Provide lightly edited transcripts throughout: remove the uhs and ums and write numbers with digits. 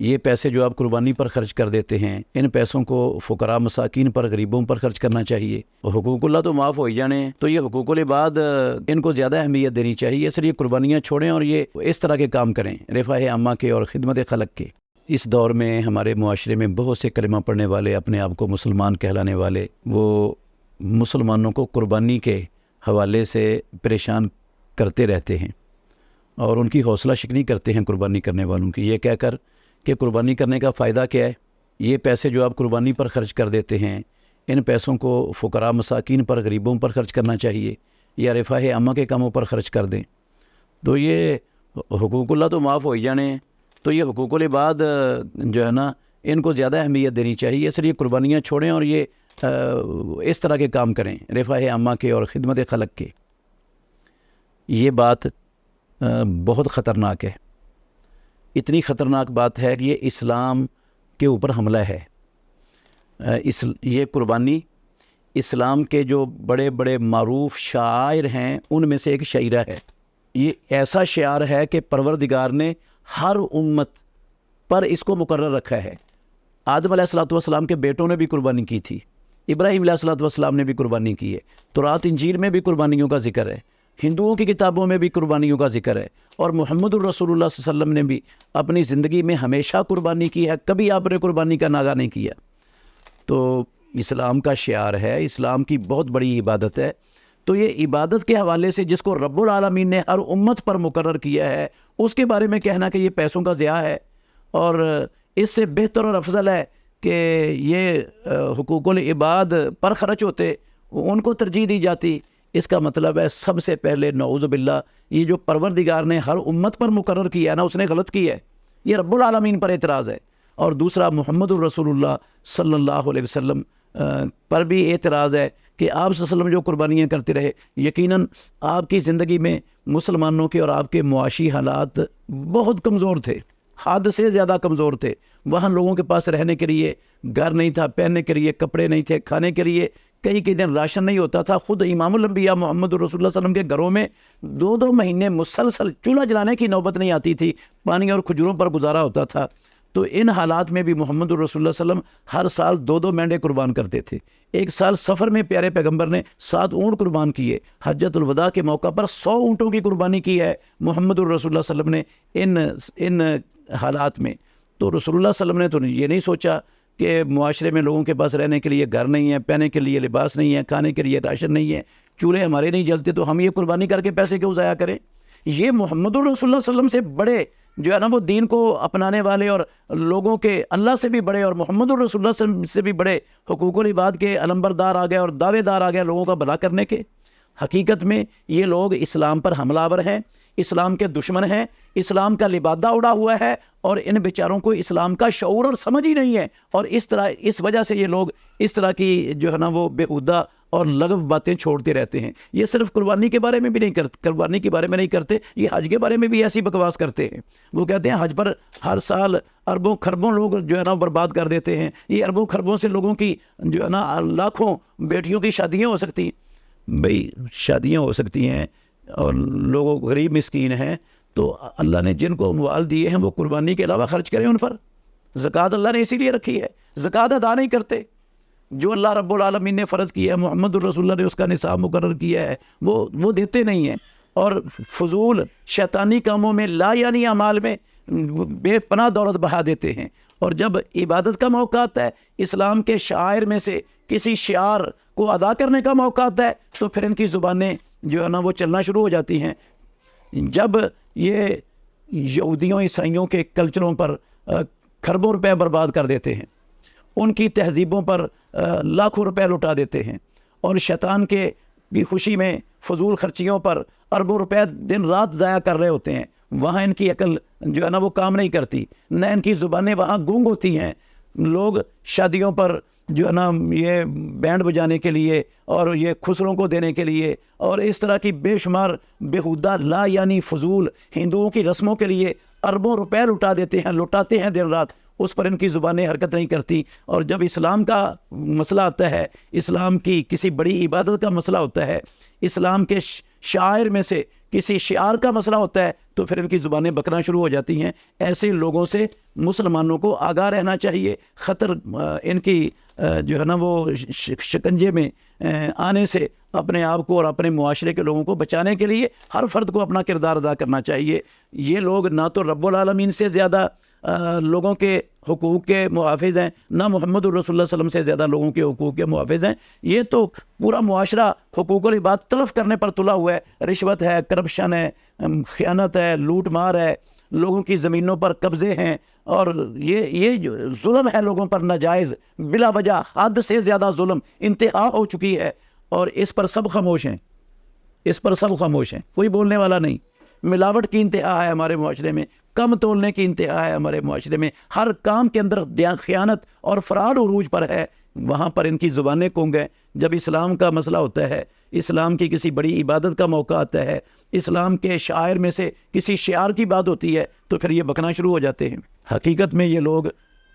یہ پیسے جو آپ قربانی پر خرچ کر دیتے ہیں، ان پیسوں کو فقراء مساکین پر، غریبوں پر خرچ کرنا چاہیے۔ حقوق اللہ تو معاف ہو ہی جانے ہیں، تو یہ حقوق العباد ان کو زیادہ اہمیت دینی چاہیے، اس لیے قربانیاں چھوڑیں اور یہ اس طرح کے کام کریں، رفاہ عامہ کے اور خدمت خلق کے۔ اس دور میں ہمارے معاشرے میں بہت سے کلمہ پڑھنے والے، اپنے آپ کو مسلمان کہلانے والے، وہ مسلمانوں کو قربانی کے حوالے سے پریشان کرتے رہتے ہیں اور ان کی حوصلہ شکنی کرتے ہیں قربانی کرنے والوں کی، یہ کہہ کر کہ قربانی کرنے کا فائدہ کیا ہے، یہ پیسے جو آپ قربانی پر خرچ کر دیتے ہیں، ان پیسوں کو فقراء مساکین پر، غریبوں پر خرچ کرنا چاہیے، یا رفاہ عامہ کے کاموں پر خرچ کر دیں۔ تو یہ حقوق اللہ تو معاف ہو ہی جانے ہیں، تو یہ حقوق العباد جو ہے نا، ان کو زیادہ اہمیت دینی چاہیے، اس لیے قربانیاں چھوڑیں اور یہ اس طرح کے کام کریں، رفاہ عامہ کے اور خدمت خلق کے۔ یہ بات بہت خطرناک ہے، اتنی خطرناک بات ہے کہ یہ اسلام کے اوپر حملہ ہے۔ یہ قربانی اسلام کے جو بڑے بڑے معروف شعائر ہیں ان میں سے ایک شعیرہ ہے۔ یہ ایسا شعار ہے کہ پروردگار نے ہر امت پر اس کو مقرر رکھا ہے۔ آدم علیہ السلام کے بیٹوں نے بھی قربانی کی تھی، ابراہیم علیہ السلام نے بھی قربانی کی ہے، تورات انجیل میں بھی قربانیوں کا ذکر ہے، ہندوؤں کی کتابوں میں بھی قربانیوں کا ذکر ہے، اور محمد الرسول اللہ صلی اللہ علیہ وسلم نے بھی اپنی زندگی میں ہمیشہ قربانی کی ہے، کبھی آپ نے قربانی کا ناغہ نہیں کیا۔ تو اسلام کا شعار ہے، اسلام کی بہت بڑی عبادت ہے۔ تو یہ عبادت کے حوالے سے جس کو رب العالمین نے ہر امت پر مقرر کیا ہے، اس کے بارے میں کہنا کہ یہ پیسوں کا ضیاع ہے، اور اس سے بہتر اور افضل ہے کہ یہ حقوق العباد پر خرچ ہوتے، ان کو ترجیح دی جاتی۔ اس کا مطلب ہے سب سے پہلے نعوذ باللہ یہ جو پروردگار نے ہر امت پر مقرر کیا ہے نا، اس نے غلط کیا ہے، یہ رب العالمین پر اعتراض ہے۔ اور دوسرا محمد الرسول اللہ صلی اللہ علیہ وسلم پر بھی اعتراض ہے کہ آپ صلی اللہ علیہ وسلم جو قربانیاں کرتے رہے، یقیناً آپ کی زندگی میں مسلمانوں کے اور آپ کے معاشی حالات بہت کمزور تھے، حد سے زیادہ کمزور تھے۔ وہاں لوگوں کے پاس رہنے کے لیے گھر نہیں تھا، پہننے کے لیے کپڑے نہیں تھے، کھانے کے لیے کئی دن راشن نہیں ہوتا تھا۔ خود امام الانبیاء محمد رسول اللہ صلی اللہ علیہ وسلم کے گھروں میں 2 مہینے مسلسل چولہا جلانے کی نوبت نہیں آتی تھی، پانی اور کھجوروں پر گزارا ہوتا تھا۔ تو ان حالات میں بھی محمد رسول اللہ صلی اللہ علیہ وسلم ہر سال 2 مینڈے قربان کرتے تھے۔ ایک سال سفر میں پیارے پیغمبر نے 7 اونٹ قربان کیے، حجۃ الوداع کے موقع پر 100 اونٹوں کی قربانی کی ہے محمد الرسول اللہ صلی اللہ علیہ وسلم نے ان حالات میں۔ تو رسول اللہ صلی اللہ علیہ وسلم نے تو یہ نہیں سوچا کہ معاشرے میں لوگوں کے پاس رہنے کے لیے گھر نہیں ہے، پہننے کے لیے لباس نہیں ہے، کھانے کے لیے راشن نہیں ہے، چولہے ہمارے نہیں جلتے، تو ہم یہ قربانی کر کے پیسے کیوں ضائع کریں۔ یہ محمد الرسول اللہ صلی اللہ علیہ وسلم سے بڑے جو ہے نا، وہ دین کو اپنانے والے اور لوگوں کے اللہ سے بھی بڑے اور محمد الرسول اللہ صلی اللہ علیہ وسلم سے بھی بڑے حقوق العباد کے علمبردار آ گئے اور دعوے دار آ گئے لوگوں کا بھلا کرنے کے۔ حقیقت میں یہ لوگ اسلام پر حملہ آور ہیں، اسلام کے دشمن ہیں، اسلام کا لبادہ اڑا ہوا ہے، اور ان بیچاروں کو اسلام کا شعور اور سمجھ ہی نہیں ہے، اور اس وجہ سے یہ لوگ اس طرح کی جو ہے نا وہ بےہودہ اور لغو باتیں چھوڑتے رہتے ہیں۔ یہ صرف قربانی کے بارے میں بھی نہیں کرتے، قربانی کے بارے میں نہیں کرتے، یہ حج کے بارے میں بھی ایسی بکواس کرتے ہیں۔ وہ کہتے ہیں حج پر ہر سال اربوں خربوں لوگ جو ہے نا برباد کر دیتے ہیں، یہ اربوں خربوں سے لوگوں کی جو ہے نا لاکھوں بیٹیوں کی شادیاں ہو سکتی ہیں۔ بھئی شادیاں ہو سکتی ہیں اور لوگوں غریب مسکین ہیں، تو اللہ نے جن کو اموال دیے ہیں وہ قربانی کے علاوہ خرچ کریں ان پر۔ زکوٰۃ اللہ نے اسی لیے رکھی ہے، زکوٰۃ ادا نہیں کرتے، جو اللہ رب العالمین نے فرض کیا ہے، محمد الرسول اللہ نے اس کا نصاب مقرر کیا ہے، وہ دیتے نہیں ہیں، اور فضول شیطانی کاموں میں لا یعنی اعمال میں بے پناہ دولت بہا دیتے ہیں۔ اور جب عبادت کا موقع آتا ہے، اسلام کے شعائر میں سے کسی شعار کو ادا کرنے کا موقع آتا ہے، تو پھر ان کی زبانیں جو ہے نا وہ چلنا شروع ہو جاتی ہیں۔ جب یہ یہودیوں عیسائیوں کے کلچروں پر کھربوں روپے برباد کر دیتے ہیں، ان کی تہذیبوں پر لاکھوں روپے لٹا دیتے ہیں، اور شیطان کے کی خوشی میں فضول خرچیوں پر اربوں روپے دن رات ضائع کر رہے ہوتے ہیں، وہاں ان کی عقل جو ہے نا وہ کام نہیں کرتی، نہ ان کی زبانیں وہاں گونگ ہوتی ہیں۔ لوگ شادیوں پر جو ہے نا یہ بینڈ بجانے کے لیے اور یہ خسروں کو دینے کے لیے اور اس طرح کی بے شمار بےہودہ لا یعنی فضول ہندوؤں کی رسموں کے لیے اربوں روپے لٹاتے ہیں دن رات، اس پر ان کی زبانیں حرکت نہیں کرتی۔ اور جب اسلام کا مسئلہ آتا ہے، اسلام کی کسی بڑی عبادت کا مسئلہ ہوتا ہے، اسلام کے شعائر میں سے کسی شعار کا مسئلہ ہوتا ہے تو پھر ان کی زبانیں بکنا شروع ہو جاتی ہیں۔ ایسے لوگوں سے مسلمانوں کو آگاہ رہنا چاہیے، خطر ان کی جو ہے نا وہ شکنجے میں آنے سے اپنے آپ کو اور اپنے معاشرے کے لوگوں کو بچانے کے لیے ہر فرد کو اپنا کردار ادا کرنا چاہیے۔ یہ لوگ نہ تو رب العالمین سے زیادہ لوگوں کے حقوق کے محافظ ہیں، نہ محمد الرسول اللہ صلی اللہ علیہ وسلم سے زیادہ لوگوں کے حقوق کے محافظ ہیں۔ یہ تو پورا معاشرہ حقوق العباد تلف کرنے پر تلا ہوا ہے، رشوت ہے، کرپشن ہے، خیانت ہے، لوٹ مار ہے، لوگوں کی زمینوں پر قبضے ہیں، اور یہ جو ظلم ہے لوگوں پر ناجائز بلا وجہ حد سے زیادہ ظلم انتہا ہو چکی ہے، اور اس پر سب خاموش ہیں، اس پر سب خاموش ہیں، کوئی بولنے والا نہیں۔ ملاوٹ کی انتہا ہے ہمارے معاشرے میں، کم تولنے کی انتہا ہے ہمارے معاشرے میں، ہر کام کے اندر خیانت اور فراڈ عروج پر ہے، وہاں پر ان کی زبانیں گونگ ہیں۔ جب اسلام کا مسئلہ ہوتا ہے، اسلام کی کسی بڑی عبادت کا موقع آتا ہے، اسلام کے شاعر میں سے کسی شعار کی بات ہوتی ہے تو پھر یہ بکنا شروع ہو جاتے ہیں۔ حقیقت میں یہ لوگ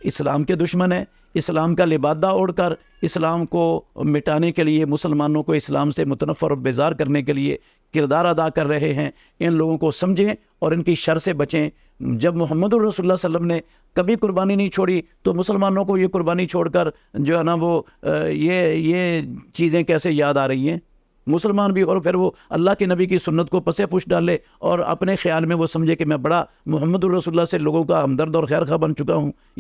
اسلام کے دشمن ہیں، اسلام کا لبادہ اوڑھ کر اسلام کو مٹانے کے لیے، مسلمانوں کو اسلام سے متنفر اور بیزار کرنے کے لیے کردار ادا کر رہے ہیں۔ ان لوگوں کو سمجھیں اور ان کی شر سے بچیں۔ جب محمد الرسول اللہ صلی اللہ علیہ وسلم نے کبھی قربانی نہیں چھوڑی تو مسلمانوں کو یہ قربانی چھوڑ کر جو ہے نا وہ یہ چیزیں کیسے یاد آ رہی ہیں؟ مسلمان بھی، اور پھر وہ اللہ کے نبی کی سنت کو پسے پش ڈالے اور اپنے خیال میں وہ سمجھے کہ میں بڑا محمد الرسول اللہ سے لوگوں کا ہمدرد اور خیر خواہ بن چکا ہوں۔